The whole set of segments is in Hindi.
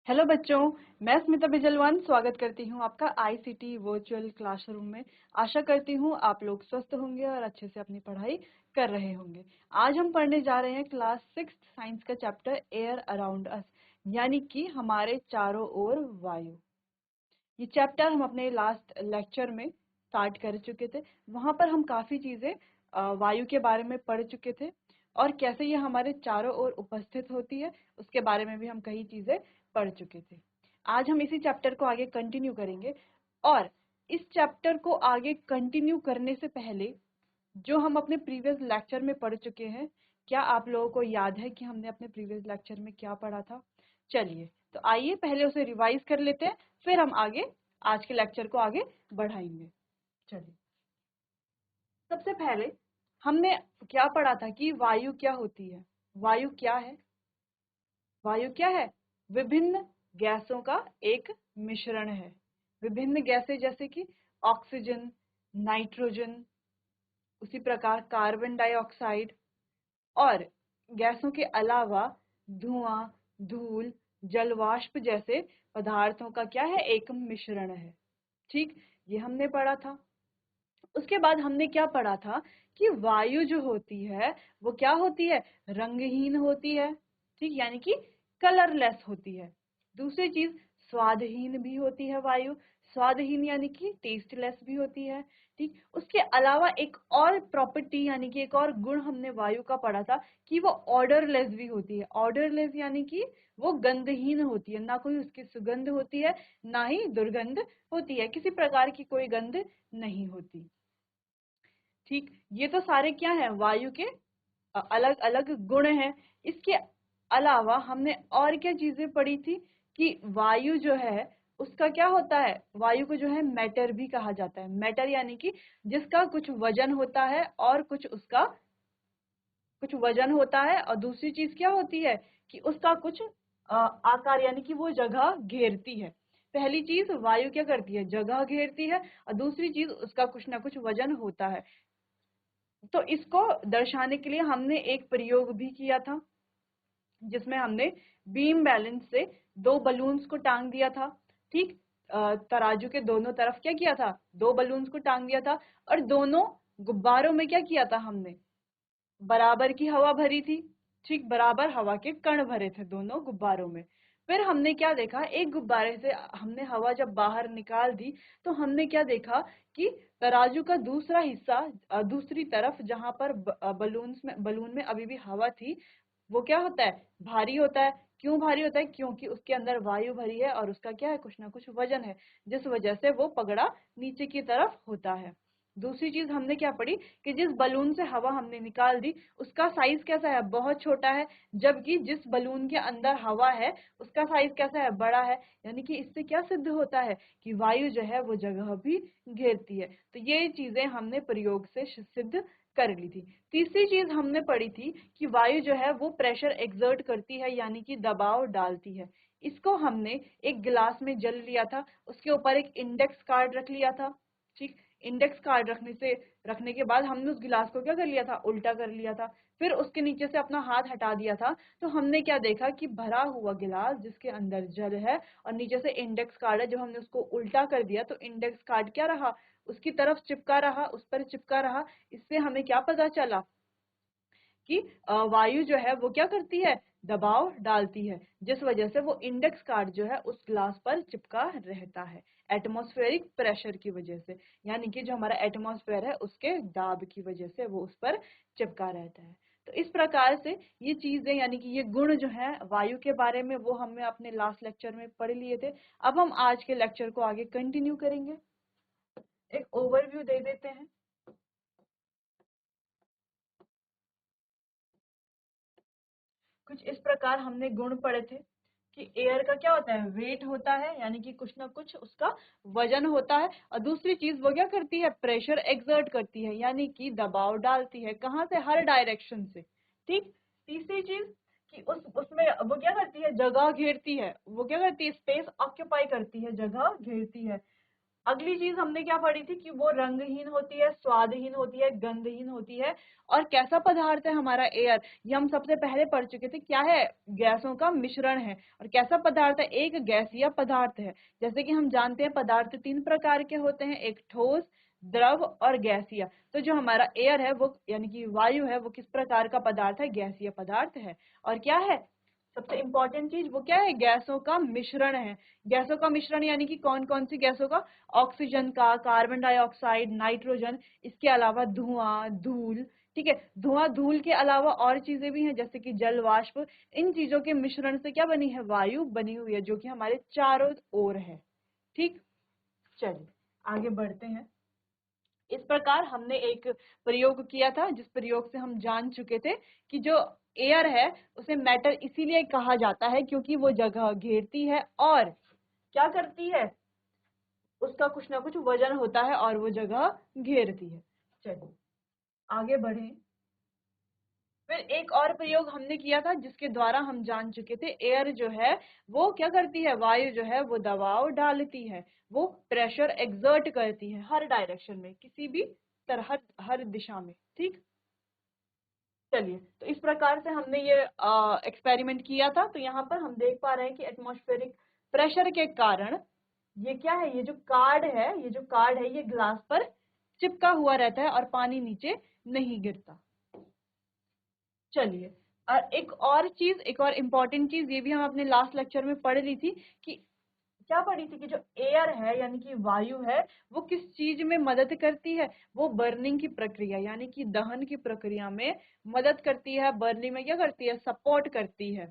हेलो बच्चों, मैं स्मिता बिजलवान स्वागत करती हूँ आपका आईसीटी वर्चुअल क्लासरूम में। आशा करती हूँ आप लोग स्वस्थ होंगे और अच्छे से अपनी पढ़ाई कर रहे होंगे। आज हम पढ़ने जा रहे हैं क्लास 6 साइंस का चैप्टर एयर अराउंड अस, यानी कि हमारे चारों ओर वायु। ये चैप्टर हम अपने लास्ट लेक्चर में स्टार्ट कर चुके थे। वहां पर हम काफी चीजें वायु के बारे में पढ़ चुके थे और कैसे ये हमारे चारों ओर उपस्थित होती है उसके बारे में भी हम कई चीजें पढ़ चुके थे। आज हम इसी चैप्टर को आगे कंटिन्यू करेंगे और इस चैप्टर को आगे कंटिन्यू करने से पहले जो हम अपने प्रीवियस लेक्चर में पढ़ चुके हैं, क्या आप लोगों को याद है कि हमने अपने प्रीवियस लेक्चर में क्या पढ़ा था? चलिए तो आइए पहले उसे रिवाइज कर लेते हैं, फिर हम आगे आज के लेक्चर को आगे बढ़ाएंगे। चलिए, सबसे पहले हमने क्या पढ़ा था कि वायु क्या होती है। वायु क्या है? वायु क्या है? विभिन्न गैसों का एक मिश्रण है। विभिन्न गैसें जैसे कि ऑक्सीजन, नाइट्रोजन, उसी प्रकार कार्बन डाइऑक्साइड और गैसों के अलावा धुआं, धूल, जलवाष्प जैसे पदार्थों का क्या है? एक मिश्रण है। ठीक, ये हमने पढ़ा था। उसके बाद हमने क्या पढ़ा था कि वायु जो होती है वो क्या होती है? रंगहीन होती है। ठीक, यानी कि कलरलेस होती है। दूसरी चीज, स्वादहीन भी होती है वायु। स्वादहीन यानी कि टेस्टलेस भी होती है। ठीक, उसके अलावा एक और प्रॉपर्टी यानी कि एक और गुण हमने वायु का पढ़ा था कि वो ऑर्डरलेस भी होती है। ऑर्डरलेस यानी कि वो गंधहीन होती है, ना कोई उसकी सुगंध होती है ना ही दुर्गंध होती है, किसी प्रकार की कोई गंध नहीं होती। ठीक, ये तो सारे क्या है? वायु के अलग अलग गुण हैं। इसके अलावा हमने और क्या चीजें पढ़ी थी कि वायु जो है उसका क्या होता है? वायु को जो है मैटर भी कहा जाता है। मैटर यानी कि जिसका कुछ वजन होता है और कुछ वजन होता है, और दूसरी चीज क्या होती है कि उसका कुछ आकार यानी कि वो जगह घेरती है। पहली चीज वायु क्या करती है? जगह घेरती है, और दूसरी चीज उसका कुछ ना कुछ वजन होता है। तो इसको दर्शाने के लिए हमने एक प्रयोग भी किया था जिसमें हमने बीम बैलेंस से दो बलून्स को टांग दिया था। ठीक, तराजू के दोनों तरफ क्या किया था? दो बलून्स को टांग दिया था और दोनों गुब्बारों में क्या किया था हमने? बराबर की हवा भरी थी। ठीक, बराबर हवा के कण भरे थे दोनों गुब्बारों में। फिर हमने क्या देखा? एक गुब्बारे से हमने हवा जब बाहर निकाल दी तो हमने क्या देखा कि तराजू का दूसरा हिस्सा दूसरी तरफ जहां पर बलून में अभी भी हवा थी, वो क्या होता है? भारी होता है। क्यों भारी होता है? क्योंकि उसके अंदर वायु भरी है और उसका क्या है? कुछ ना कुछ वजन है, जिस वजह से वो पगड़ा नीचे की तरफ होता है। दूसरी चीज हमने क्या पढ़ी कि जिस बलून से हवा हमने निकाल दी उसका साइज कैसा है? बहुत छोटा है। जबकि जिस बलून के अंदर हवा है उसका साइज कैसा है? बड़ा है। यानी कि इससे क्या सिद्ध होता है कि वायु जो है वो जगह भी घेरती है। तो ये चीजें हमने प्रयोग से सिद्ध कर ली थी। तीसरी चीज हमने पढ़ी थी कि वायु जो है वो प्रेशर एक्सर्ट करती है, यानी कि दबाव डालती है। इसको हमने एक गिलास में जल लिया था, उसके ऊपर एक इंडेक्स कार्ड रख लिया था। ठीक, इंडेक्स कार्ड रखने के बाद हमने उस गिलास को क्या कर लिया था? उल्टा कर लिया था। फिर उसके नीचे से अपना हाथ हटा दिया था, तो हमने क्या देखा कि भरा हुआ गिलास जिसके अंदर जल है और नीचे से इंडेक्स कार्ड है, जब हमने उसको उल्टा कर दिया तो इंडेक्स कार्ड क्या रहा? उसकी तरफ चिपका रहा, उस पर चिपका रहा। इससे हमें क्या पता चला कि वायु जो है वो क्या करती है? दबाव डालती है, जिस वजह से वो इंडेक्स कार्ड जो है उस ग्लास पर चिपका रहता है एटमॉस्फेरिक प्रेशर की वजह से। यानी कि जो हमारा एटमॉस्फेयर है उसके दाब की वजह से वो उस पर चिपका रहता है। तो इस प्रकार से ये चीजें यानी कि ये गुण जो है वायु के बारे में वो हमने अपने लास्ट लेक्चर में पढ़ लिए थे। अब हम आज के लेक्चर को आगे कंटिन्यू करेंगे। एक ओवरव्यू दे देते हैं। कुछ इस प्रकार हमने गुण पढ़े थे कि एयर का क्या होता है? वेट होता है, यानी कि कुछ ना कुछ उसका वजन होता है। और दूसरी चीज वो क्या करती है? प्रेशर एक्सर्ट करती है, यानी कि दबाव डालती है। कहाँ से? हर डायरेक्शन से। ठीक, तीसरी चीज कि उसमें वो क्या करती है? जगह घेरती है। वो क्या करती है? स्पेस ऑक्यूपाई करती है, जगह घेरती है। अगली चीज हमने क्या पढ़ी थी कि वो रंगहीन होती है, स्वादहीन होती है, गंधहीन होती है। और कैसा पदार्थ है हमारा एयर, ये हम सबसे पहले पढ़ चुके थे, क्या है, गैसों का मिश्रण है। और कैसा पदार्थ है, एक गैसीय पदार्थ है। जैसे कि हम जानते हैं पदार्थ 3 प्रकार के होते हैं, एक ठोस, द्रव और गैसीय। तो जो हमारा एयर है वो यानी कि वायु है वो किस प्रकार का पदार्थ है, गैसीय पदार्थ है। और क्या है सबसे इंपॉर्टेंट चीज, वो क्या है, गैसों का मिश्रण है। गैसों का मिश्रण यानी कि कौन कौन सी गैसों का, ऑक्सीजन का, कार्बन डाइऑक्साइड, नाइट्रोजन, इसके अलावा धुआं, धूल। ठीक है, धुआं धूल के अलावा और चीजें भी हैं जैसे कि जल वाष्प। इन चीजों के मिश्रण से क्या बनी है, वायु बनी हुई है, जो कि हमारे चारों ओर है। ठीक, चलिए आगे बढ़ते हैं। इस प्रकार हमने एक प्रयोग किया था जिस प्रयोग से हम जान चुके थे कि जो एयर है उसे मैटर इसीलिए कहा जाता है क्योंकि वो जगह घेरती है और क्या करती है, उसका कुछ ना कुछ वजन होता है और वो जगह घेरती है। चलिए आगे बढ़े। फिर एक और प्रयोग हमने किया था जिसके द्वारा हम जान चुके थे एयर जो है वो क्या करती है, वायु जो है वो दबाव डालती है, वो प्रेशर एक्सर्ट करती है हर डायरेक्शन में, किसी भी तरह, हर दिशा में। ठीक, चलिए तो इस प्रकार से हमने ये एक्सपेरिमेंट किया था। तो यहाँ पर हम देख पा रहे हैं कि एटमॉस्फेरिक प्रेशर के कारण ये क्या है, ये जो कार्ड है, ये जो कार्ड है ये ग्लास पर चिपका हुआ रहता है और पानी नीचे नहीं गिरता। चलिए, और एक और इम्पोर्टेंट चीज ये भी हम अपने लास्ट लेक्चर में पढ़ ली थी कि क्या पढ़ी थी कि जो एयर है यानी कि वायु है वो किस चीज में मदद करती है, वो बर्निंग की प्रक्रिया यानी कि दहन की प्रक्रिया में मदद करती है, बर्निंग में क्या करती है, सपोर्ट करती है।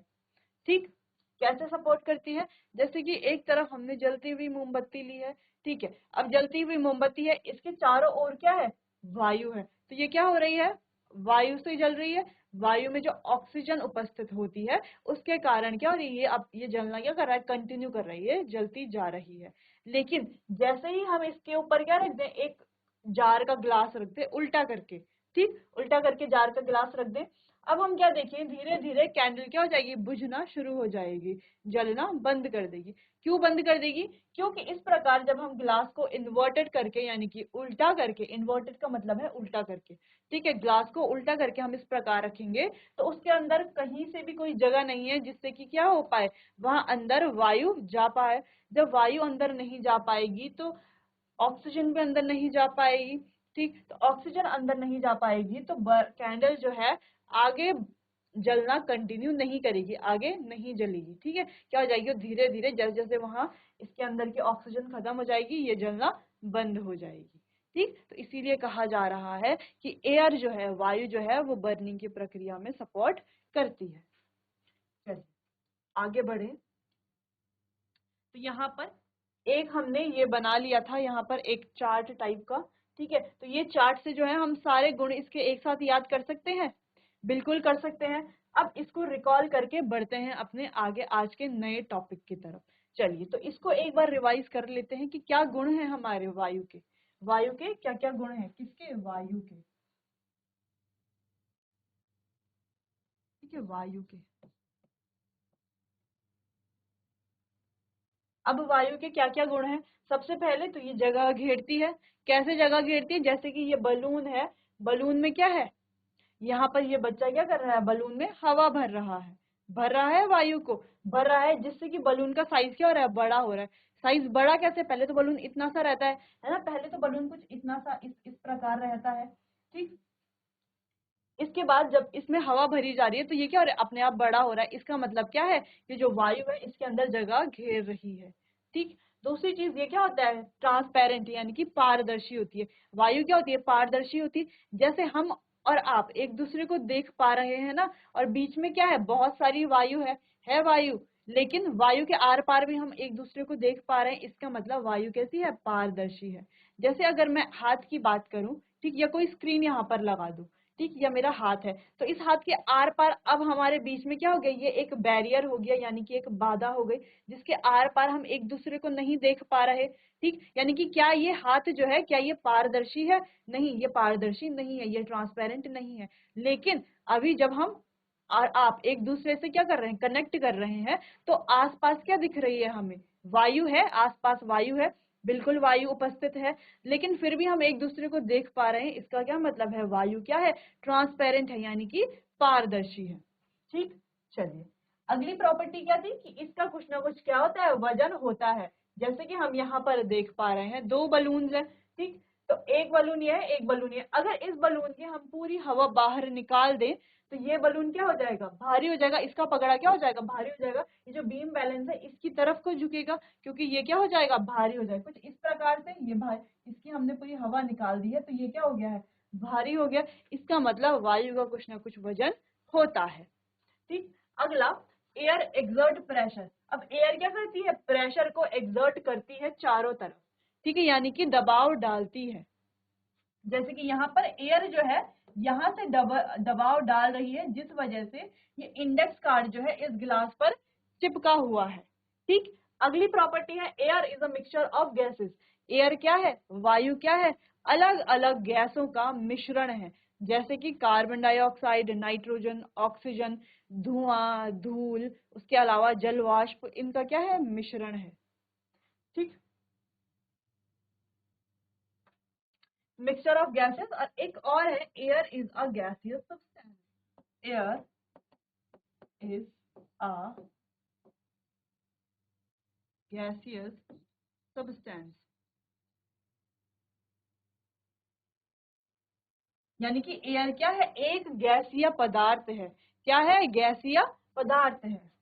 ठीक, कैसे सपोर्ट करती है, जैसे कि एक तरफ हमने जलती हुई मोमबत्ती ली है। ठीक है, अब जलती हुई मोमबत्ती है, इसके चारों ओर क्या है, वायु है। तो ये क्या हो रही है, वायु से जल रही है। वायु में जो ऑक्सीजन उपस्थित होती है उसके कारण क्या हो रही है, अब ये जलना क्या कर रहा है, कंटिन्यू कर रही है, जलती जा रही है। लेकिन जैसे ही हम इसके ऊपर क्या रख दें, एक जार का ग्लास रख दें उल्टा करके, ठीक, उल्टा करके जार का गिलास रख दें, अब हम क्या देखें, धीरे धीरे कैंडल क्या हो जाएगी, बुझना शुरू हो जाएगी, जलना बंद कर देगी। क्यों बंद कर देगी, क्योंकि इस प्रकार जब हम ग्लास को इन्वर्टेड करके यानी कि उल्टा करके, इन्वर्टेड का मतलब है उल्टा करके, ठीक है, ग्लास को उल्टा करके हम इस प्रकार रखेंगे तो उसके अंदर कहीं से भी कोई जगह नहीं है जिससे कि क्या हो पाए, वहां अंदर वायु जा पाए। जब वायु अंदर नहीं जा पाएगी तो ऑक्सीजन भी अंदर नहीं जा पाएगी। ठीक, तो ऑक्सीजन अंदर नहीं जा पाएगी तो कैंडल जो है आगे जलना कंटिन्यू नहीं करेगी, आगे नहीं जलेगी। ठीक है, क्या हो जाएगी, धीरे धीरे जैसे जैसे वहां इसके अंदर की ऑक्सीजन खत्म हो जाएगी ये जलना बंद हो जाएगी। ठीक, तो इसीलिए कहा जा रहा है कि एयर जो है, वायु जो है वो बर्निंग की प्रक्रिया में सपोर्ट करती है। चलिए आगे बढ़े। तो यहाँ पर एक हमने ये बना लिया था, यहाँ पर एक चार्ट टाइप का। ठीक है, तो ये चार्ट से जो है हम सारे गुण इसके एक साथ याद कर सकते हैं, बिल्कुल कर सकते हैं। अब इसको रिकॉल करके बढ़ते हैं अपने आगे आज के नए टॉपिक की तरफ। चलिए तो इसको एक बार रिवाइज कर लेते हैं कि क्या गुण है हमारे वायु के, वायु के क्या क्या गुण हैं, किसके, वायु के। ठीक है, वायु के। अब वायु के क्या क्या गुण हैं, सबसे पहले तो ये जगह घेरती है। कैसे जगह घेरती है, जैसे कि ये बलून है, बलून में क्या है, यहाँ पर ये बच्चा क्या कर रहा है, बलून में हवा भर रहा है, भर रहा है वायु को, भर रहा है जिससे कि बलून का साइज क्या हो रहा है, बड़ा हो रहा है। साइज बड़ा कैसे, पहले तो बलून इतना सा रहता है ना, पहले तो बलून कुछ इतना सा इस प्रकार रहता है। ठीक, इसके बाद जब इसमें हवा भरी जा रही है तो ये क्या हो रहा है, अपने आप बड़ा हो रहा है। इसका मतलब क्या है, ये जो वायु है इसके अंदर जगह घेर रही है। ठीक, दूसरी चीज ये क्या होता है, ट्रांसपेरेंट यानी कि पारदर्शी होती है। वायु क्या होती है, पारदर्शी होती है। जैसे हम और आप एक दूसरे को देख पा रहे हैं ना, और बीच में क्या है, बहुत सारी वायु है वायु, लेकिन वायु के आर पार भी हम एक दूसरे को देख पा रहे हैं, इसका मतलब वायु कैसी है, पारदर्शी है। जैसे अगर मैं हाथ की बात करूं, ठीक, या कोई स्क्रीन यहाँ पर लगा दूं, ठीक, या मेरा हाथ है, तो इस हाथ के आर पार अब हमारे बीच में क्या हो गया, ये एक बैरियर हो गया यानी कि एक बाधा हो गई, जिसके आर पार हम एक दूसरे को नहीं देख पा रहे। ठीक, यानी कि क्या ये हाथ जो है, क्या ये पारदर्शी है, नहीं, ये पारदर्शी नहीं है, ये ट्रांसपेरेंट नहीं है। लेकिन अभी जब हम और आप एक दूसरे से क्या कर रहे हैं, कनेक्ट कर रहे हैं, तो आसपास क्या दिख रही है हमें, वायु है, आसपास वायु है। बिल्कुल वायु उपस्थित है, लेकिन फिर भी हम एक दूसरे को देख पा रहे हैं। इसका क्या मतलब है? वायु क्या है? ट्रांसपेरेंट है, यानी कि पारदर्शी है। ठीक, चलिए अगली प्रॉपर्टी क्या थी कि इसका कुछ ना कुछ क्या होता है? वजन होता है। जैसे कि हम यहाँ पर देख पा रहे हैं, दो बलून्स हैं। ठीक, तो एक बलून ये है, एक बलून ये। अगर इस बलून की हम पूरी हवा बाहर निकाल दें तो ये बलून क्या हो जाएगा? भारी हो जाएगा। इसका पकड़ा क्या हो जाएगा? भारी हो जाएगा। ये जो बीम बैलेंस है इसकी तरफ को झुकेगा, क्योंकि ये क्या हो जाएगा? भारी हो जाएगा। कुछ इस प्रकार से ये भारी, इसकी हमने पूरी हवा निकाल दी है तो ये क्या हो गया है? भारी हो गया। इसका मतलब वायु का कुछ ना कुछ वजन होता है। ठीक, अगला एयर एक्सर्ट प्रेशर। अब एयर क्या करती है? प्रेशर को एक्सर्ट करती है चारों तरफ। ठीक है, यानी कि दबाव डालती है। जैसे कि यहाँ पर एयर जो है यहाँ से दबाव डाल रही है, जिस वजह से ये इंडेक्स कार्ड जो है इस गिलास पर चिपका हुआ है। ठीक, अगली प्रॉपर्टी है air is a mixture of gases. Air क्या है? वायु क्या है? अलग अलग गैसों का मिश्रण है, जैसे कि कार्बन डाइऑक्साइड, नाइट्रोजन, ऑक्सीजन, धुआं, धूल, उसके अलावा जल वाष्प, इनका क्या है? मिश्रण है। ठीक, मिक्सचर ऑफ गैसेस। और एक और है air is a gaseous substance. Air is a gaseous substance, यानी कि एयर क्या है? एक गैसीय पदार्थ है। क्या है? गैसीय पदार्थ है।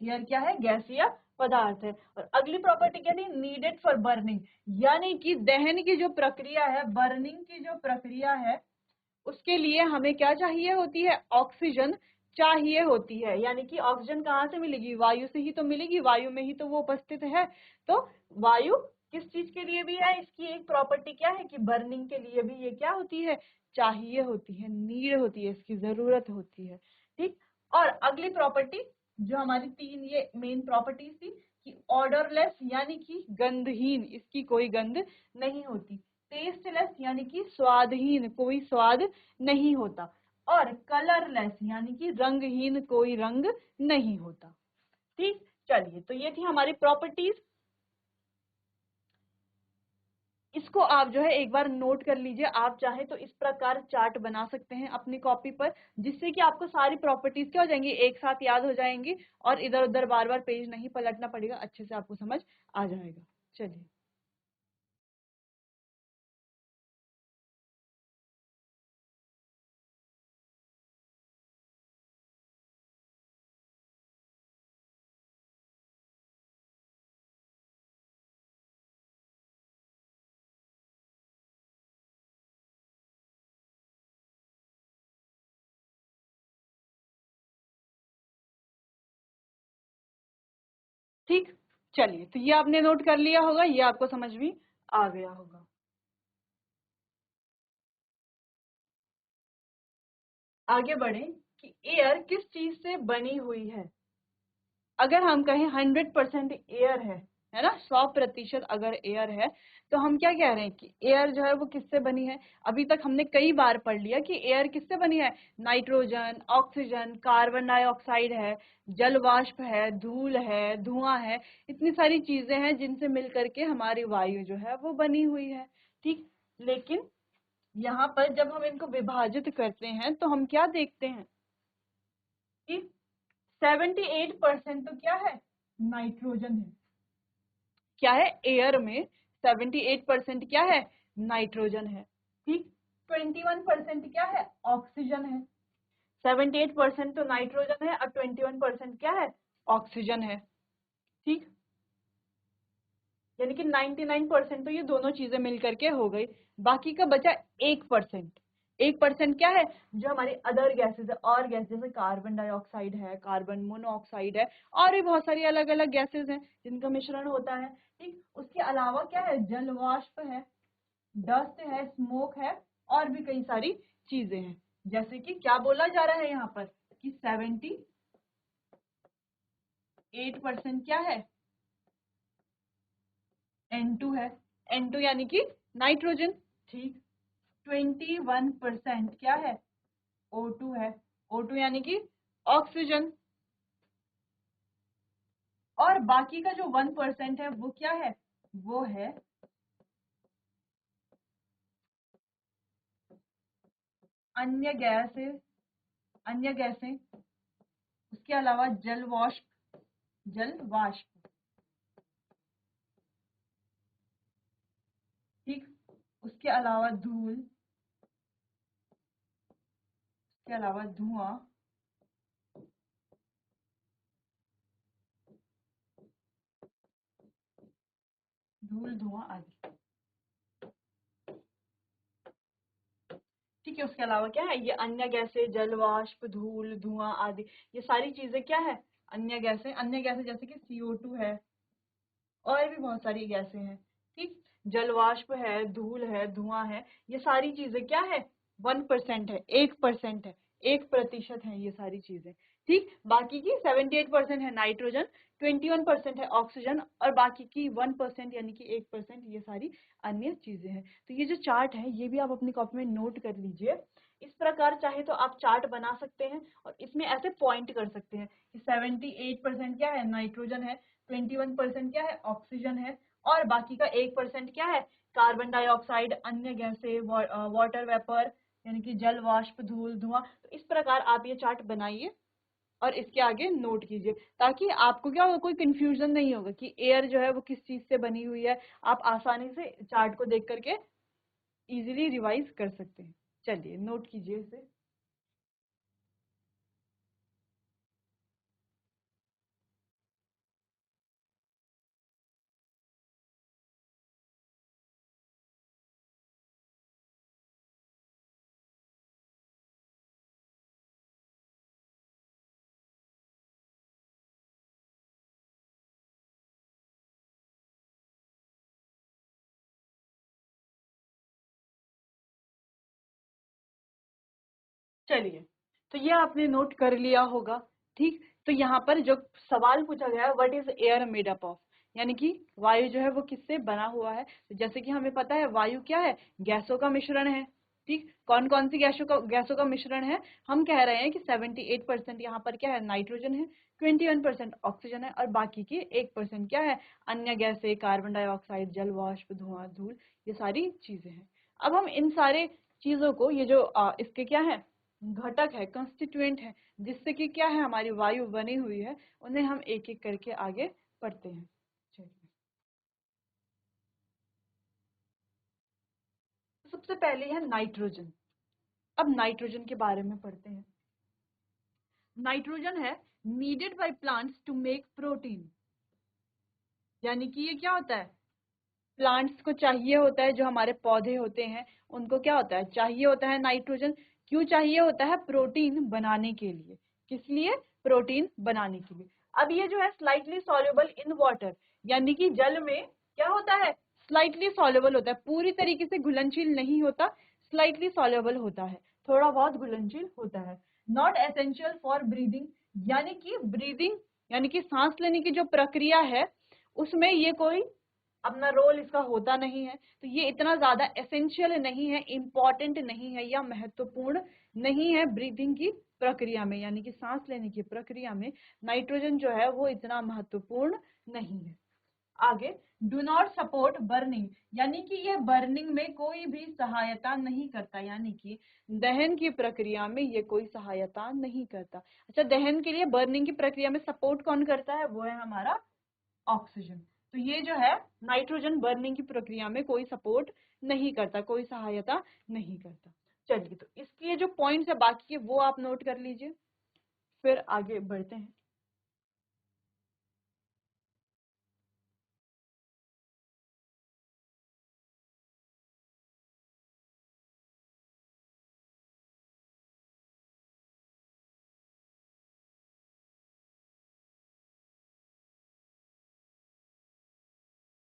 एयर क्या है? गैसीय पदार्थ है। और अगली प्रॉपर्टी क्या थी? नीडेड फॉर बर्निंग, यानी कि दहन की जो प्रक्रिया है, बर्निंग की जो प्रक्रिया है, उसके लिए हमें क्या चाहिए होती है? ऑक्सीजन चाहिए होती है। यानी कि ऑक्सीजन कहाँ से मिलेगी? वायु से ही तो मिलेगी, वायु में ही तो वो उपस्थित है। तो वायु किस चीज के लिए भी है? इसकी एक प्रॉपर्टी क्या है कि बर्निंग के लिए भी ये क्या होती है? चाहिए होती है, नीड होती है, इसकी जरूरत होती है। ठीक, और अगली प्रॉपर्टी जो हमारी तीन ये मेन प्रॉपर्टीज थी कि ऑर्डरलेस, यानी कि गंधहीन, इसकी कोई गंध नहीं होती। टेस्टलेस, यानी कि स्वादहीन, कोई स्वाद नहीं होता। और कलरलेस, यानी कि रंगहीन, कोई रंग नहीं होता। ठीक, चलिए तो ये थी हमारी प्रॉपर्टीज। इसको आप जो है एक बार नोट कर लीजिए। आप चाहे तो इस प्रकार चार्ट बना सकते हैं अपनी कॉपी पर, जिससे कि आपको सारी प्रॉपर्टीज क्या हो जाएंगी? एक साथ याद हो जाएंगी, और इधर उधर बार बार पेज नहीं पलटना पड़ेगा, अच्छे से आपको समझ आ जाएगा। चलिए, ठीक, चलिए तो ये आपने नोट कर लिया होगा, ये आपको समझ में आ गया होगा। आगे बढ़े कि एयर किस चीज से बनी हुई है। अगर हम कहें 100% एयर है ना, 100% अगर एयर है, तो हम क्या कह रहे हैं कि एयर जो है वो किससे बनी है? अभी तक हमने कई बार पढ़ लिया कि एयर किससे बनी है? नाइट्रोजन, ऑक्सीजन, कार्बन डाइऑक्साइड है, जल वाष्प है, धूल है, धुआं है, इतनी सारी चीजें हैं जिनसे मिल करके हमारी वायु जो है वो बनी हुई है। ठीक, लेकिन यहाँ पर जब हम इनको विभाजित करते हैं तो हम क्या देखते हैं कि 78% तो क्या है? नाइट्रोजन है। क्या है? एयर में 78% क्या है? नाइट्रोजन है। ठीक, 21% क्या है? ऑक्सीजन है। 78% तो नाइट्रोजन है और 21% क्या है? ऑक्सीजन है। ठीक, यानी कि 99% तो ये दोनों चीजें मिल करके हो गई। बाकी का बचा 1%। 1% क्या है? जो हमारी अदर गैसेस है, और गैस, जैसे कार्बन डाइऑक्साइड है, कार्बन मोनोऑक्साइड है, और भी बहुत सारी अलग अलग गैसेस हैं जिनका मिश्रण होता है। ठीक, उसके अलावा क्या है? जल वाष्प है, डस्ट है, स्मोक है, और भी कई सारी चीजें हैं। जैसे कि क्या बोला जा रहा है यहाँ पर कि 78% क्या है? N2 है। N2 यानी कि नाइट्रोजन। ठीक, 21% क्या है? O2 है, O2 यानी कि ऑक्सीजन। और बाकी का जो 1% है वो क्या है, वो है अन्य गैसें, अन्य गैसें, उसके अलावा जल वाष्प, जल वाष्प, ठीक। उसके अलावा धूल, उसके अलावा धुआं, धूल धुआं आदि, ठीक है। उसके अलावा क्या है, ये अन्य गैसें, जल वाष्प, धूल धुआं आदि, ये सारी चीजें क्या है, अन्य गैसें। अन्य गैसें जैसे कि CO2 है, और भी बहुत सारी गैसें हैं, ठीक। जल वाष्प है, धूल है, धुआं है, ये सारी चीजें क्या है, 1% है, 1% है, 1% है ये सारी चीजें, ठीक। बाकी की 78% है नाइट्रोजन, 21% है ऑक्सीजन, और बाकी की 1% यानी कि 1% ये सारी अन्य चीजें हैं। तो ये जो चार्ट है ये भी आप अपनी कॉपी में नोट कर लीजिए। इस प्रकार चाहे तो आप चार्ट बना सकते हैं और इसमें ऐसे पॉइंट कर सकते हैं कि 78% क्या है, नाइट्रोजन है, 21% क्या है, ऑक्सीजन है, और बाकी का 1% क्या है, कार्बन डाइऑक्साइड, अन्य गैसें, वाटर वेपर यानी कि जल वाष्प, धूल धुआं। तो इस प्रकार आप ये चार्ट बनाइए और इसके आगे नोट कीजिए, ताकि आपको क्या होगा, कोई कंफ्यूजन नहीं होगा कि एयर जो है वो किस चीज से बनी हुई है। आप आसानी से चार्ट को देख करके इजीली रिवाइज कर सकते हैं। चलिए नोट कीजिए इसे। चलिए, तो ये आपने नोट कर लिया होगा, ठीक। तो यहाँ पर जो सवाल पूछा गया है, what is air made up of, यानी कि वायु जो है वो किससे बना हुआ है। तो जैसे कि हमें पता है वायु क्या है, गैसों का मिश्रण है, ठीक। कौन कौन सी गैसों का मिश्रण है, हम कह रहे हैं कि 78% यहाँ पर क्या है, नाइट्रोजन है, 21% ऑक्सीजन है, और बाकी की 1% क्या है, अन्य गैसें, कार्बन डाइऑक्साइड, जल वाष्प, धुआं, धूल, ये सारी चीजें हैं। अब हम इन सारे चीजों को, ये जो इसके क्या है, घटक है, कंस्टिट्यूएंट है, जिससे कि क्या है हमारी वायु बनी हुई है, उन्हें हम एक एक करके आगे पढ़ते हैं। चलिए, सबसे पहले है नाइट्रोजन। अब नाइट्रोजन के बारे में पढ़ते हैं। नाइट्रोजन है needed by plants to make protein, यानी कि ये क्या होता है, प्लांट्स को चाहिए होता है, जो हमारे पौधे होते हैं उनको क्या होता है, चाहिए होता है नाइट्रोजन। क्यों चाहिए होता है, प्रोटीन बनाने के लिए। किस लिए, प्रोटीन बनाने के लिए। अब ये जो है स्लाइटली सॉल्युबल इन वाटर, यानी कि जल में क्या होता है, स्लाइटली सॉल्युबल होता है, पूरी तरीके से घुलनशील नहीं होता, स्लाइटली सॉल्युबल होता है, थोड़ा बहुत घुलनशील होता है। नॉट एसेंशियल फॉर ब्रीदिंग, यानी कि ब्रीदिंग यानी कि सांस लेने की जो प्रक्रिया है उसमें ये कोई अपना रोल इसका होता नहीं है। तो ये इतना ज्यादा एसेंशियल नहीं है, इम्पॉर्टेंट नहीं है, या महत्वपूर्ण नहीं है ब्रीथिंग की प्रक्रिया में, यानी कि सांस लेने की प्रक्रिया में नाइट्रोजन जो है वो इतना महत्वपूर्ण नहीं है। आगे, डू नॉट सपोर्ट बर्निंग, यानी कि ये बर्निंग में कोई भी सहायता नहीं करता, यानी कि दहन की प्रक्रिया में ये कोई सहायता नहीं करता। अच्छा, दहन के लिए बर्निंग की प्रक्रिया में सपोर्ट कौन करता है, वो है हमारा ऑक्सीजन। तो ये जो है नाइट्रोजन बर्निंग की प्रक्रिया में कोई सपोर्ट नहीं करता, कोई सहायता नहीं करता। चलिए, तो इसके ये जो पॉइंट्स है बाकी के वो आप नोट कर लीजिए, फिर आगे बढ़ते हैं।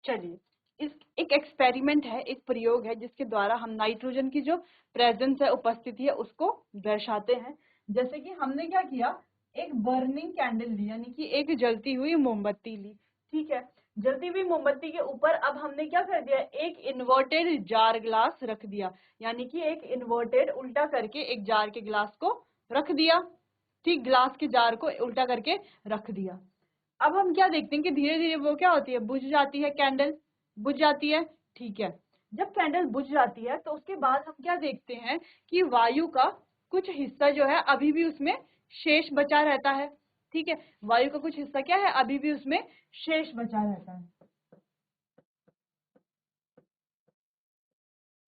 चलिए, इस एक एक्सपेरिमेंट है, एक प्रयोग है जिसके द्वारा हम नाइट्रोजन की जो प्रेजेंस है, उपस्थिति है, उसको दर्शाते हैं। जैसे कि हमने क्या किया, एक बर्निंग कैंडल ली, यानी कि एक जलती हुई मोमबत्ती ली, ठीक है। जलती हुई मोमबत्ती के ऊपर अब हमने क्या कर दिया, एक इन्वर्टेड जार ग्लास रख दिया, यानी कि एक इन्वर्टेड उल्टा करके एक जार के ग्लास को रख दिया। ठीक, ग्लास के जार को उल्टा करके रख दिया। अब हम क्या देखते हैं कि धीरे धीरे वो क्या होती है, बुझ जाती है, कैंडल बुझ जाती है। ठीक है, जब कैंडल बुझ जाती है तो उसके बाद हम क्या देखते हैं कि वायु का कुछ हिस्सा जो है अभी भी उसमें शेष बचा रहता है। ठीक है, वायु का कुछ हिस्सा क्या है, अभी भी उसमें शेष बचा रहता है,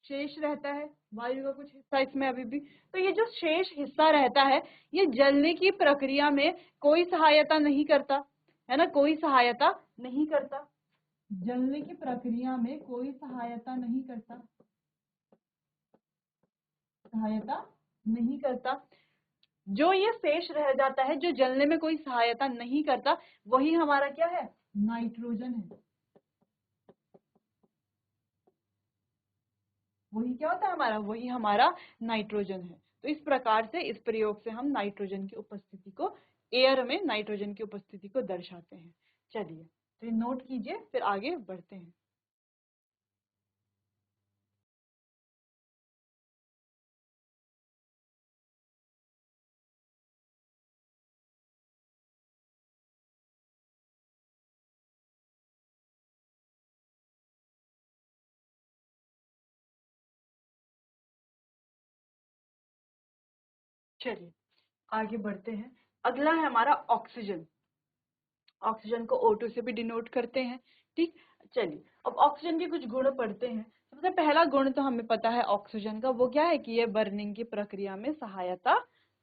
शेष रहता है वायु का कुछ हिस्सा इसमें अभी भी। तो ये जो शेष हिस्सा रहता है ये जलने की प्रक्रिया में कोई सहायता नहीं करता, है ना, कोई सहायता नहीं करता, जलने की प्रक्रिया में कोई सहायता नहीं करता, सहायता नहीं करता। जो ये शेष रह जाता है, जो जलने में कोई सहायता नहीं करता, वही हमारा क्या है, नाइट्रोजन है। वही क्या होता है हमारा, वही हमारा नाइट्रोजन है। तो इस प्रकार से, इस प्रयोग से हम नाइट्रोजन की उपस्थिति को, एयर में नाइट्रोजन की उपस्थिति को दर्शाते हैं। चलिए, तो नोट कीजिए, फिर आगे बढ़ते हैं। चलिए आगे बढ़ते हैं। अगला है हमारा ऑक्सीजन। ऑक्सीजन को O2 से भी डिनोट करते हैं। ठीक, चलिए अब ऑक्सीजन के कुछ गुण पढ़ते हैं। सबसे पहला गुण तो हमें पता है ऑक्सीजन का, वो क्या है कि ये बर्निंग की प्रक्रिया में सहायता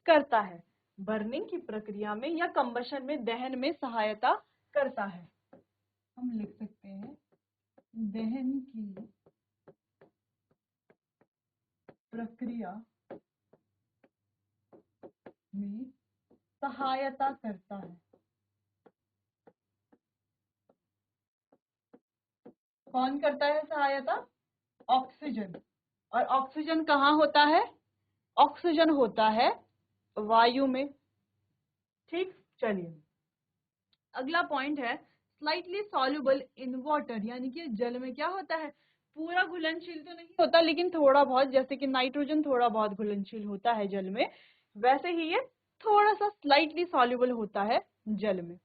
करता है। बर्निंग की प्रक्रिया में या कंबशन में, दहन में सहायता करता है। हम लिख सकते हैं दहन की प्रक्रिया में सहायता करता है। कौन करता है सहायता, ऑक्सीजन। और ऑक्सीजन कहाँ होता है, ऑक्सीजन होता है वायु में। ठीक, चलिए अगला पॉइंट है स्लाइटली सॉल्युबल इन वाटर, यानी कि जल में क्या होता है, पूरा घुलनशील तो नहीं होता लेकिन थोड़ा बहुत, जैसे कि नाइट्रोजन थोड़ा बहुत घुलनशील होता है जल में, वैसे ही ये थोड़ा सा स्लाइटली सॉल्युबल होता है जल में।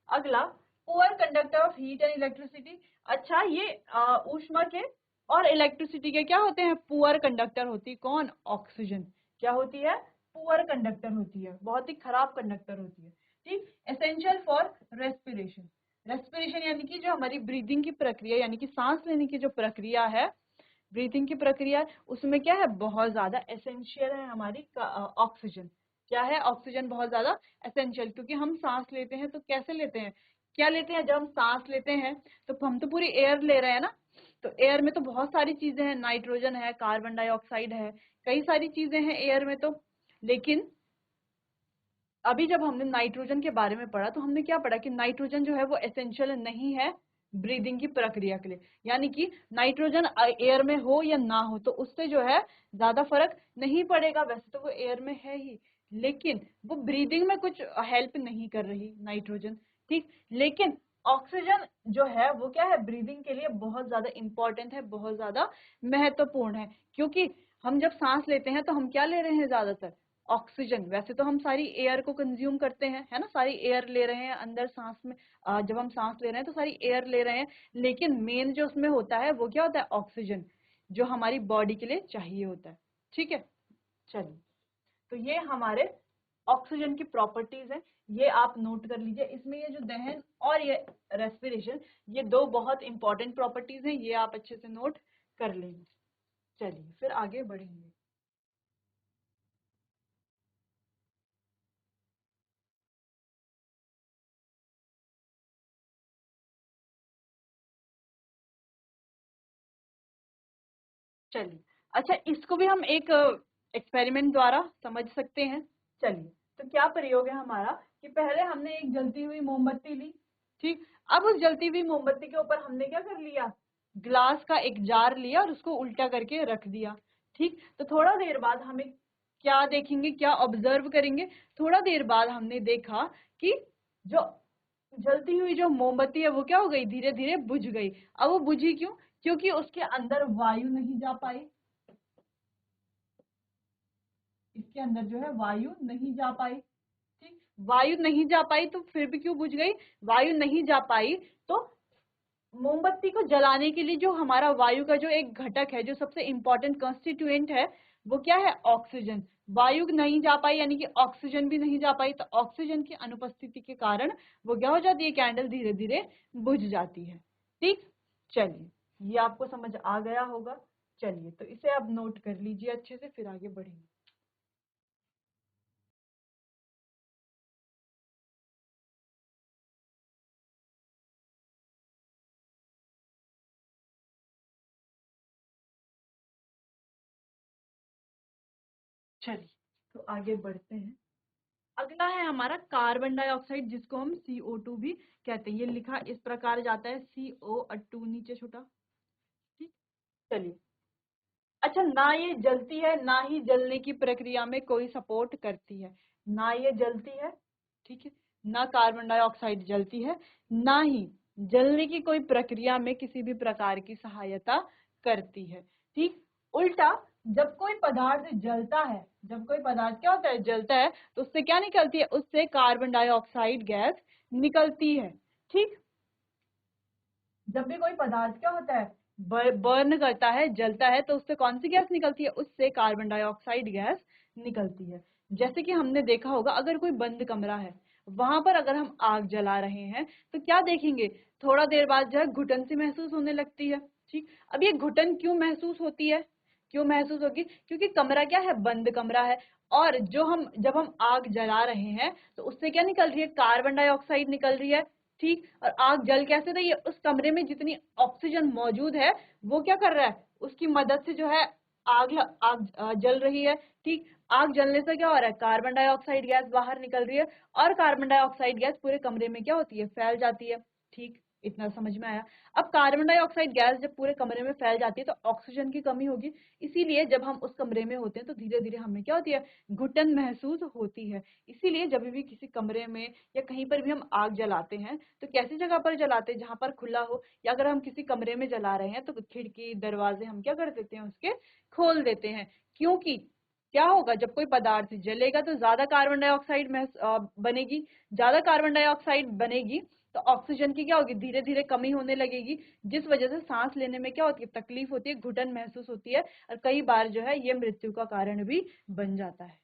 अगला, poor conductor of heat and electricity. अच्छा, ये ऊष्मा के और इलेक्ट्रिसिटी के क्या होते हैं, पुअर कंडक्टर होती है। कौन, ऑक्सीजन क्या होती है, पुअर कंडक्टर होती है, बहुत ही खराब कंडक्टर होती है। ठीक, एसेंशियल फॉर रेस्पिरेशन। रेस्पिरेशन यानी कि जो हमारी ब्रीदिंग की प्रक्रिया, यानी कि सांस लेने की जो प्रक्रिया है, ब्रीथिंग की प्रक्रिया है, उसमें क्या है, बहुत ज्यादा एसेंशियल है हमारी ऑक्सीजन। क्या है, ऑक्सीजन बहुत ज्यादा एसेंशियल, क्योंकि हम सांस लेते हैं तो कैसे लेते हैं, क्या लेते हैं, जब हम सांस लेते हैं तो हम तो पूरी एयर ले रहे हैं ना, तो एयर में तो बहुत सारी चीजें हैं, नाइट्रोजन है, कार्बन डाइऑक्साइड है, कई सारी चीजें हैं एयर में तो। लेकिन अभी जब हमने नाइट्रोजन के बारे में पढ़ा तो हमने क्या पढ़ा कि नाइट्रोजन जो है वो एसेंशियल नहीं है ब्रीदिंग की प्रक्रिया के लिए, यानी कि नाइट्रोजन एयर में हो या ना हो तो उससे जो है ज्यादा फर्क नहीं पड़ेगा, वैसे तो वो एयर में है ही, लेकिन वो ब्रीदिंग में कुछ हेल्प नहीं कर रही नाइट्रोजन। ठीक, लेकिन ऑक्सीजन जो है वो क्या है, ब्रीदिंग के लिए बहुत ज्यादा इंपॉर्टेंट है, बहुत ज्यादा महत्वपूर्ण है, क्योंकि हम जब सांस लेते हैं तो हम क्या ले रहे हैं ज्यादातर, ऑक्सीजन। वैसे तो हम सारी एयर को कंज्यूम करते हैं, है ना, सारी एयर ले रहे हैं अंदर सांस में, जब हम सांस ले रहे हैं तो सारी एयर ले रहे हैं, लेकिन मेन जो उसमें होता है वो क्या होता है, ऑक्सीजन, जो हमारी बॉडी के लिए चाहिए होता है। ठीक है, चलिए, तो ये हमारे ऑक्सीजन की प्रॉपर्टीज हैं, ये आप नोट कर लीजिए। इसमें ये जो दहन और ये रेस्पिरेशन, ये दो बहुत इंपॉर्टेंट प्रॉपर्टीज हैं, ये आप अच्छे से नोट कर लेंगे। चलिए फिर आगे बढ़ेंगे। चलिए, अच्छा इसको भी हम एक एक्सपेरिमेंट द्वारा समझ सकते हैं। चलिए, तो क्या प्रयोग है हमारा कि पहले हमने एक जलती हुई मोमबत्ती ली। ठीक, अब उस जलती हुई मोमबत्ती के ऊपर हमने क्या कर लिया, ग्लास का एक जार लिया और उसको उल्टा करके रख दिया। ठीक, तो थोड़ा देर बाद हमें क्या देखेंगे, क्या ऑब्जर्व करेंगे, थोड़ा देर बाद हमने देखा कि जो जलती हुई जो मोमबत्ती है वो क्या हो गई, धीरे धीरे बुझ गई। अब वो बुझी क्यों, क्योंकि उसके अंदर वायु नहीं जा पाई, इसके अंदर जो है वायु नहीं जा पाई। ठीक, वायु नहीं जा पाई तो फिर भी क्यों बुझ गई, वायु नहीं जा पाई तो मोमबत्ती को जलाने के लिए जो हमारा वायु का जो एक घटक है, जो सबसे इंपॉर्टेंट कॉन्स्टिट्यूएंट है, वो क्या है, ऑक्सीजन। वायु नहीं जा पाई यानी कि ऑक्सीजन भी नहीं जा पाई, तो ऑक्सीजन की अनुपस्थिति के कारण वो क्या हो जाती है, कैंडल धीरे धीरे बुझ जाती है। ठीक, चलिए ये आपको समझ आ गया होगा। चलिए तो इसे आप नोट कर लीजिए अच्छे से, फिर आगे बढ़ेंगे। चलिए तो आगे बढ़ते हैं। अगला है हमारा कार्बन डाइऑक्साइड, जिसको हम CO2 भी कहते हैं। ये लिखा इस प्रकार जाता है, CO2 नीचे छोटा। ठीक, चलिए। अच्छा, ना ये जलती है, ना ही जलने की प्रक्रिया में कोई सपोर्ट करती है। ना ये जलती है, ठीक है, ना कार्बन डाइऑक्साइड जलती है, ना ही जलने की कोई प्रक्रिया में किसी भी प्रकार की सहायता करती है। ठीक, उल्टा जब कोई पदार्थ जलता है, जब कोई पदार्थ क्या होता है, जलता है, तो उससे क्या निकलती है, उससे कार्बन डाइऑक्साइड गैस निकलती है। ठीक, जब भी कोई पदार्थ क्या होता है, बर्न करता है, जलता है, तो उससे कौन सी गैस निकलती है, उससे कार्बन डाइऑक्साइड गैस निकलती है। जैसे कि हमने देखा होगा, अगर कोई बंद कमरा है, वहां पर अगर हम आग जला रहे हैं तो क्या देखेंगे, थोड़ा देर बाद जो है घुटन सी महसूस होने लगती है। ठीक, अब ये घुटन क्यों महसूस होती है, क्यों महसूस होगी, क्योंकि कमरा क्या है, बंद कमरा है। और जब हम आग जला रहे हैं तो उससे क्या निकल रही है, कार्बन डाइऑक्साइड निकल रही है। ठीक, और आग जल कैसे रही है, उस कमरे में जितनी ऑक्सीजन मौजूद है वो क्या कर रहा है, उसकी मदद से जो है आग जल रही है। ठीक, आग जलने से क्या हो रहा है, कार्बन डाइऑक्साइड गैस बाहर निकल रही है, और कार्बन डाइऑक्साइड गैस पूरे कमरे में क्या होती है, फैल जाती है। ठीक, इतना समझ में आया। अब कार्बन डाइऑक्साइड गैस जब पूरे कमरे में फैल जाती है तो ऑक्सीजन की कमी होगी, इसीलिए जब हम उस कमरे में होते हैं तो धीरे धीरे हमें क्या होती है, घुटन महसूस होती है। इसीलिए जब भी किसी कमरे में या कहीं पर भी हम आग जलाते हैं तो कैसी जगह पर जलाते हैं, जहां पर खुला हो, या अगर हम किसी कमरे में जला रहे हैं तो खिड़की दरवाजे हम क्या कर देते हैं, उसके खोल देते हैं। क्योंकि क्या होगा, जब कोई पदार्थ जलेगा तो ज्यादा कार्बन डाइऑक्साइड बनेगी, ज्यादा कार्बन डाइऑक्साइड बनेगी तो ऑक्सीजन की क्या होगी, धीरे धीरे कमी होने लगेगी, जिस वजह से सांस लेने में क्या होती है, तकलीफ होती है, घुटन महसूस होती है, और कई बार जो है ये मृत्यु का कारण भी बन जाता है।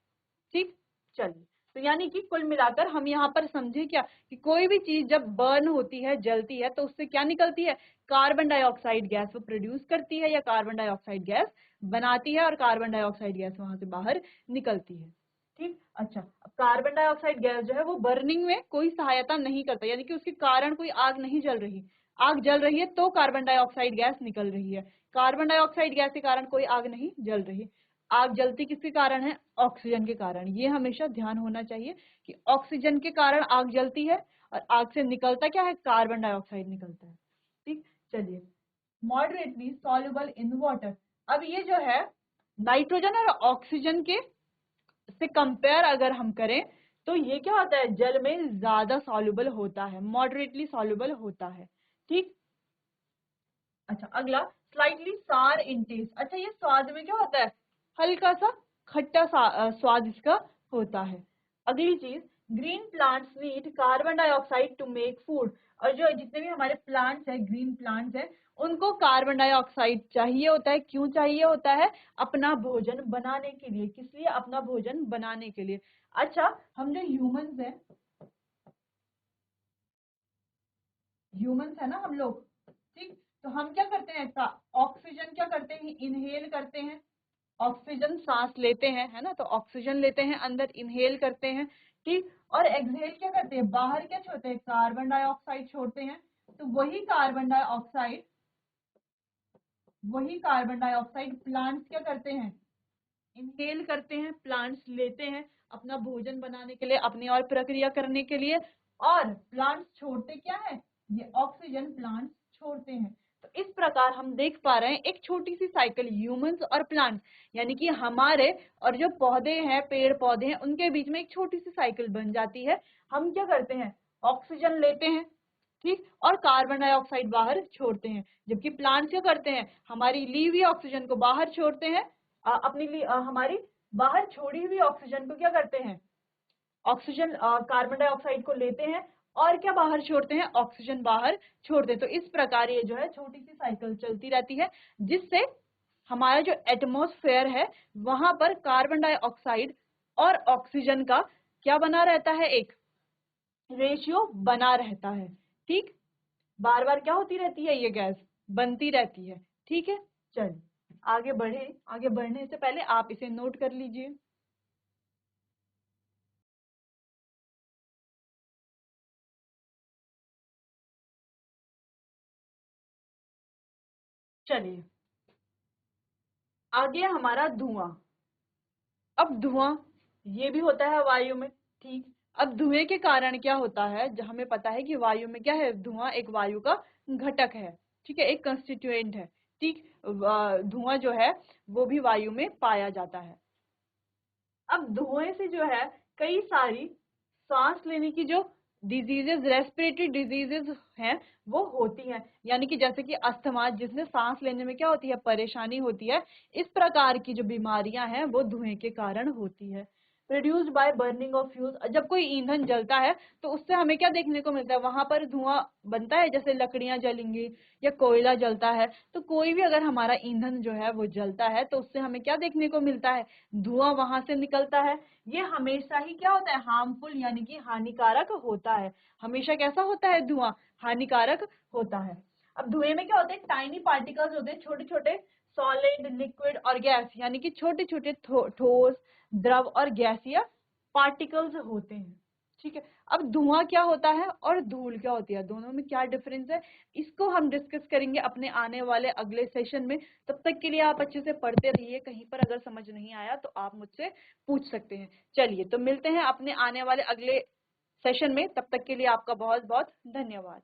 ठीक, चलिए तो यानी कि कुल मिलाकर हम यहाँ पर समझे क्या, कि कोई भी चीज जब बर्न होती है, जलती है, तो उससे क्या निकलती है, कार्बन डाइऑक्साइड गैस वो प्रोड्यूस करती है, या कार्बन डाइऑक्साइड गैस बनाती है, और कार्बन डाइऑक्साइड गैस वहां से बाहर निकलती है। ठीक, अच्छा, अब कार्बन डाइऑक्साइड गैस जो है वो बर्निंग में कोई सहायता नहीं करता, यानी कि उसके कारण कोई आग नहीं जल रही। आग जल रही है तो कार्बन डाइऑक्साइड गैस निकल रही है, कार्बन डाइऑक्साइड गैस के कारण कोई आग नहीं जल रही। आग जलती किसके कारण है, ऑक्सीजन के कारण। ये हमेशा ध्यान होना चाहिए कि ऑक्सीजन के कारण आग जलती है, और आग से निकलता क्या है, कार्बन डाइऑक्साइड निकलता है। ठीक, चलिए, मॉडरेटली सॉल्युबल इन वाटर। अब ये जो है नाइट्रोजन और ऑक्सीजन के से कंपेयर अगर हम करें तो ये क्या होता है, जल में ज्यादा सॉल्युबल होता है, मॉडरेटली सॉल्युबल होता है। ठीक, अच्छा, अगला स्लाइटली सार इन टेस्ट। अच्छा, ये स्वाद में क्या होता है, हल्का सा खट्टा स्वाद इसका होता है। अगली चीज, green plants need carbon dioxide to make food. और जो जितने भी हमारे प्लांट्स है, ग्रीन प्लांट्स है, उनको कार्बन डाइऑक्साइड चाहिए होता है। क्यों चाहिए होता है, अपना भोजन बनाने के लिए। किस लिए, अपना भोजन बनाने के लिए। अच्छा, हम जो ह्यूमंस है ना हम लोग, ठीक, तो हम क्या करते हैं, ऑक्सीजन क्या करते हैं, इनहेल करते हैं, ऑक्सीजन सांस लेते हैं, है ना, तो ऑक्सीजन लेते हैं अंदर, इनहेल करते हैं। ठीक, और एक्सहेल क्या करते हैं, बाहर क्या छोड़ते हैं, कार्बन डाइऑक्साइड छोड़ते हैं। तो वही कार्बन डाइऑक्साइड प्लांट्स क्या करते हैं, इनहेल करते हैं, प्लांट्स लेते हैं अपना भोजन बनाने के लिए, अपनी और प्रक्रिया करने के लिए। और प्लांट्स छोड़ते क्या है, ये ऑक्सीजन प्लांट्स छोड़ते हैं। तो इस प्रकार हम देख पा रहे हैं एक छोटी सी साइकिल, ह्यूमंस और प्लांट्स, यानी कि हमारे और जो पौधे हैं, पेड़ पौधे हैं, उनके बीच में एक छोटी सी साइकिल बन जाती है। हम क्या करते हैं, ऑक्सीजन लेते हैं, ठीक, और कार्बन डाइऑक्साइड बाहर छोड़ते हैं। जबकि प्लांट्स क्या करते हैं, हमारी ली हुई ऑक्सीजन को बाहर छोड़ते हैं, हमारी बाहर छोड़ी हुई ऑक्सीजन को क्या करते हैं, ऑक्सीजन कार्बन डाइऑक्साइड को लेते हैं और क्या बाहर छोड़ते हैं, ऑक्सीजन बाहर छोड़ते हैं। तो इस प्रकार ये जो है छोटी सी साइकिल चलती रहती है, जिससे हमारा जो एटमॉस्फेयर है वहां पर कार्बन डाइऑक्साइड और ऑक्सीजन का क्या बना रहता है, एक रेशियो बना रहता है। ठीक, बार बार क्या होती रहती है, ये गैस बनती रहती है। ठीक है, चलिए आगे बढ़े। आगे बढ़ने से पहले आप इसे नोट कर लीजिए। चलिए आगे हमारा धुआं। अब धुआं ये भी होता है वायु में, ठीक। अब धुएं के कारण क्या होता है, हमें पता है कि वायु में क्या है, धुआं एक वायु का घटक है, ठीक है, एक कंस्टिट्यूएंट है, ठीक। धुआं जो है वो भी वायु में पाया जाता है। अब धुएं से जो है कई सारी सांस लेने की जो डिजीजेस, रेस्पिरेटरी डिजीजेस हैं वो होती हैं, यानी कि जैसे कि अस्थमा, जिसमें सांस लेने में क्या होती है, परेशानी होती है। इस प्रकार की जो बीमारियां हैं वो धुएं के कारण होती है। Produced by burning of fuse, जब कोई ईंधन जलता है तो उससे हमें क्या देखने को मिलता है, वहां पर धुआं बनता है, जैसे लकड़ियां जलेंगी या कोयला जलता है, तो कोई भी अगर हमारा ईंधन जो है वो जलता है तो उससे हमें क्या देखने को मिलता है, धुआं वहां से निकलता है। ये हमेशा ही क्या होता है, हार्मफुल यानी कि हानिकारक होता है। हमेशा कैसा होता है, धुआं हानिकारक होता है। अब धुएं में क्या होते हैं, टाइनी पार्टिकल्स होते हैं, छोटे छोटे सॉलिड, लिक्विड और गैस, यानी कि छोटे छोटे ठोस, द्रव और गैसीय पार्टिकल्स होते हैं। ठीक है, अब धुआं क्या होता है और धूल क्या होती है, दोनों में क्या डिफरेंस है, इसको हम डिस्कस करेंगे अपने आने वाले अगले सेशन में। तब तक के लिए आप अच्छे से पढ़ते रहिए, कहीं पर अगर समझ नहीं आया तो आप मुझसे पूछ सकते हैं। चलिए तो मिलते हैं अपने आने वाले अगले सेशन में, तब तक के लिए आपका बहुत बहुत धन्यवाद।